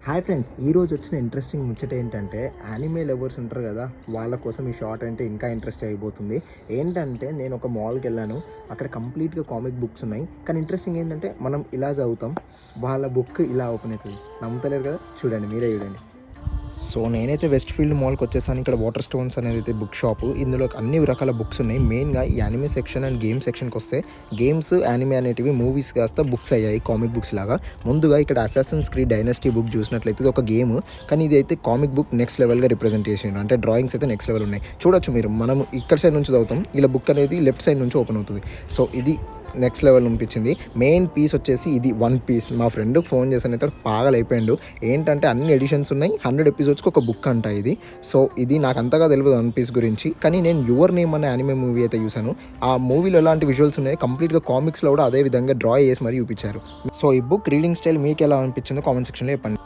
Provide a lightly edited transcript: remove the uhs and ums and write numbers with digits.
Hi friends, ఈరోజు వచ్చిన interesting ముచ్చట ఏంటంటే యానిమే లవర్స్ ఉంటారు కదా, వాళ్ళ కోసం ఈ షార్ట్ అంటే ఇంకా ఇంట్రెస్ట్ అయిపోతుంది. ఏంటంటే నేను ఒక మాల్కి వెళ్ళాను, అక్కడ కంప్లీట్గా కామిక్ బుక్స్ ఉన్నాయి. కానీ ఇంట్రెస్టింగ్ ఏంటంటే మనం ఇలా చదువుతాం, వాళ్ళ బుక్ ఇలా ఓపెన్ అవుతుంది. నమ్ముతలేరు కదా, చూడండి, మీరే చూడండి. సో నేనైతే వెస్ట్ ఫీల్డ్ మాల్కి వచ్చేసాను. ఇక్కడ వాటర్ స్టోన్స్ అనేది అయితే బుక్ షాపు. ఇందులో అన్ని రకాల బుక్స్ ఉన్నాయి. మెయిన్గా ఈ యానిమే సెక్షన్ అండ్ గేమ్ సెక్షన్కి వస్తే గేమ్స్, యానిమే అనేటివి మూవీస్ కాస్త బుక్స్ అయ్యాయి, కామిక్ బుక్స్ లాగా. ముందుగా ఇక్కడ అసాసిన్స్ క్రీడ్ డైనస్టీ బుక్ చూసినట్లయితే ఇది ఒక గేమ్, కానీ ఇది అయితే కామిక్ బుక్ నెక్స్ట్ లెవెల్గా రిప్రజెంట్ చేసాను. అంటే డ్రాయింగ్స్ అయితే నెక్స్ట్ లెవెల్ ఉన్నాయి. చూడొచ్చు మీరు, మనం ఇక్కడ సైడ్ నుంచి చదువుతాం, ఇలా బుక్ అనేది లెఫ్ట్ సైడ్ నుంచి ఓపెన్ అవుతుంది. సో ఇది నెక్స్ట్ లెవెల్ అనిపించింది. మెయిన్ పీస్ వచ్చేసి ఇది వన్ పీస్. మా ఫ్రెండ్ ఫోన్ చేశాను, అయితే పాగలైపోయాడు. ఏంటంటే అన్ని ఎడిషన్స్ ఉన్నాయి, 100 ఎపిసోడ్స్కి ఒక బుక్ అంట ఇది. సో ఇది నాకు అంతగా తెలియదు వన్ పీస్ గురించి, కానీ నేను యువర్ నేమ్ అనే యానిమే మూవీ అయితే చూశాను. ఆ మూవీలో ఎలాంటి విజువల్స్ ఉన్నాయి, కంప్లీట్గా కామిక్స్లో కూడా అదే విధంగా డ్రా చేసి మరీ చూపించారు. సో ఈ బుక్ రీడింగ్ స్టైల్ మీకు ఎలా అనిపించిందో కామెంట్ సెక్షన్లో చెప్పండి.